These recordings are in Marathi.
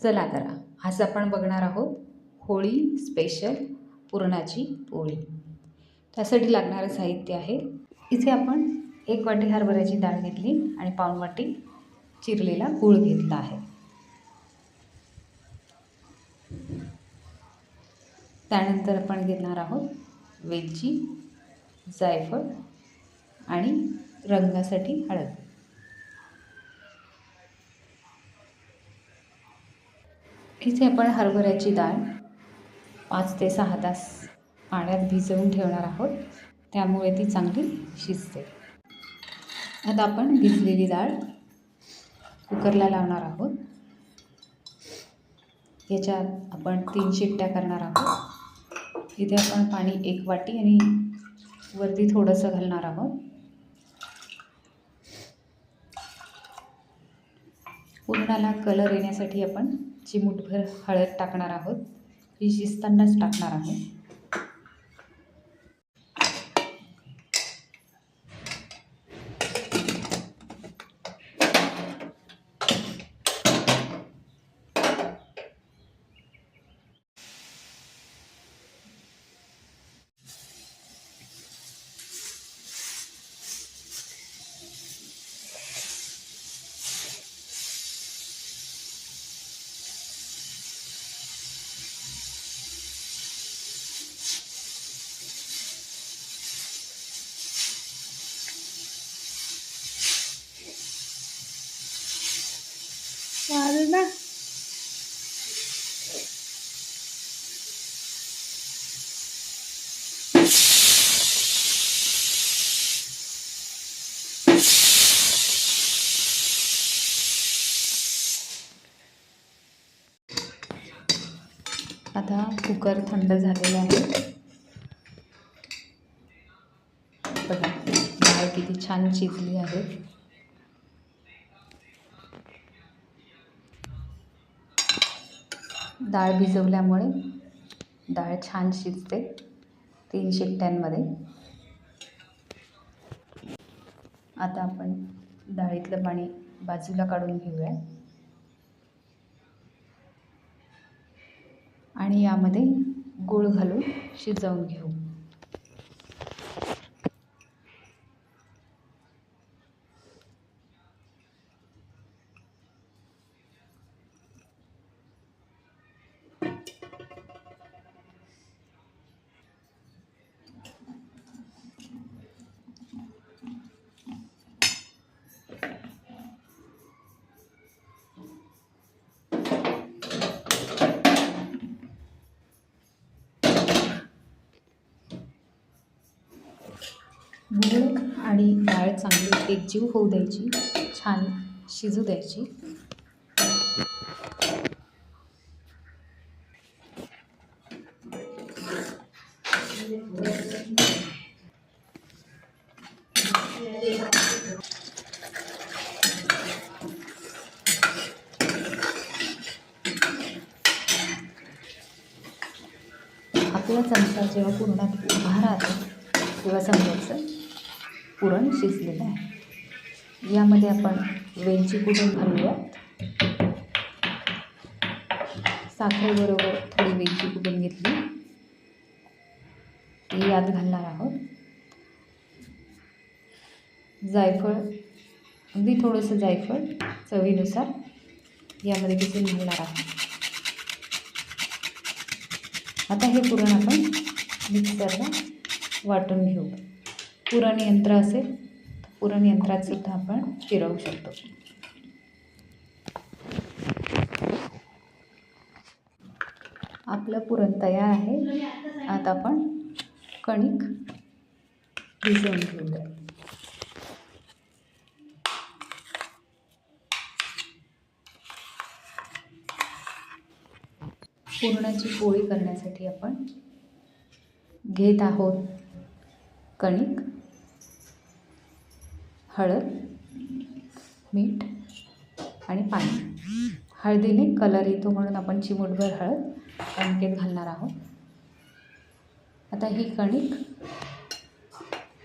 चला तर आज आपण बघणार आहोत होळी स्पेशल पुरणाची पोळी। त्यासाठी लागणारे साहित्य आहे, इथे आपण 1 वाटी हरभऱ्याची डाळ घेतली आणि पाऊण वाटी चिरलेला गूळ घेतला आहे। त्यानंतर आपण घेणार आहोत वेलची, जायफळ आणि रंगासाठी हळद। इथे आपण हरभऱ्याची डाळ 5 ते 6 तास पाण्यात भिजवून ठेवणार आहोत, त्यामुळे ती चांगली शिजते। आता आपण भिजलेली डाळ कुकरला लावणार आहोत। याच्यात आपण 3 शिट्ट्या करणार आहोत। इथे आपण पाणी 1 वाटी आणि वरती थोडंसं घालणार आहोत। पुरणाला कलर येण्यासाठी आपण चिमूटभर हळद टाकणार आहोत, ही शिजतानाच टाकणार आहोत। ना आता कुकर थंड झालेला आहे। बघा डाळ किती छान शिजली आहे। डाळ भिजवल्यामुळे डाळ छान शिजते 3 शिट्ट्यांमध्ये। आता आपण डाळीतलं पाणी बाजूला काढून घेऊया आणि यामध्ये गूळ घालून शिजवून घेऊ। गूळ आणि डाळ चांगली एकजीव होऊ द्यायची, छान शिजू द्यायची। आपला चमचा जेव्हा पुरणात उभा राहतो तेव्हा समजायचं पुरण शिजलेलं आहे। यामध्ये आपण वेलची कुटून घालूयात। साखरेबरोबर थोडी वेलची कुटून घेतली ती यात घालणार आहोत। जायफळ, अगदी थोडंसं जायफळ चवीनुसार यामध्ये किसून घालणार आहोत। आता हे पुरण आपण मिक्सरला वाटून घेऊ। पुरण यंत्र असेल तर पुरण यंत्रात सुद्धा आपण फिरवू शकतो। आपलं पुरण तयार आहे। आता आपण कणिक भिजवून घेऊया। पुरणाची पोळी करण्यासाठी आपण घेत आहोत कणिक, हळद, मीठ आणि पाणी। हळदीने कलर येतो म्हणून आपण चिमूटभर हळद कणकेत घालणार आहोत। आता ही कणिक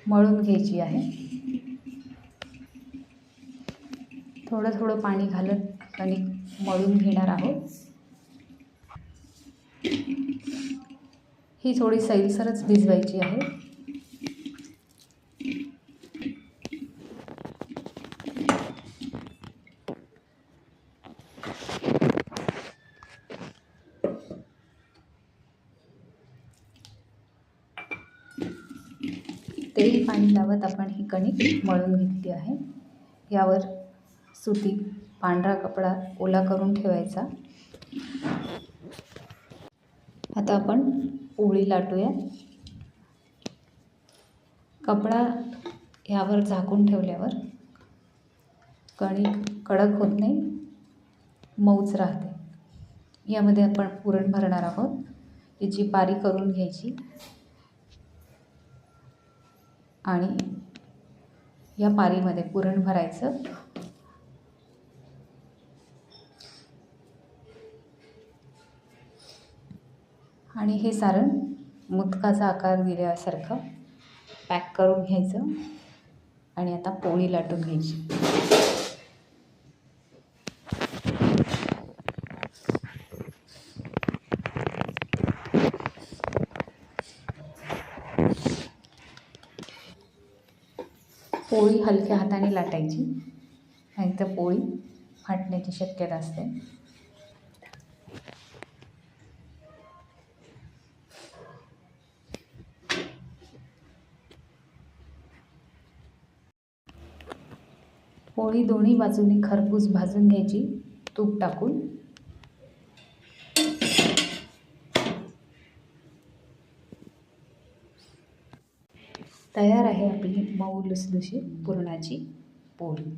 मळून घ्यायची आहे। थोडं थोडं पाणी घालत कणिक मळून घेणार आहोत। ही थोडी सैलसरच भिजवायची आहे. तेल पाणी लावत आपण ही कणिक मळून घेतली आहे. यावर सुती पांढरा कपडा ओला करून ठेवायचा. आता आपण पोळी लाटूया. कपडा यावर झाकून ठेवल्यावर कणिक कडक होत नाही, मऊच राहते. यामध्ये आपण पुरण भरणार आहोत. याची पारी करून घ्यायची आणि या पारीमध्ये पुरण भरायचं. आणि हे सारण मोदकाचा आकार दिल्यासारखं पॅक करून घ्यायचं आणि आता पोळी लाटून घ्यायची. पोळी हलक्या हाताने लाटायची, नाहीतर पोळी फाटण्याची शक्यता असते. पोळी दोन्ही बाजूनी खरपूस भाजून घ्यायची तूप टाकून. तयार आहे आपली मऊ लुसलुशीत पुरणाची पोळी.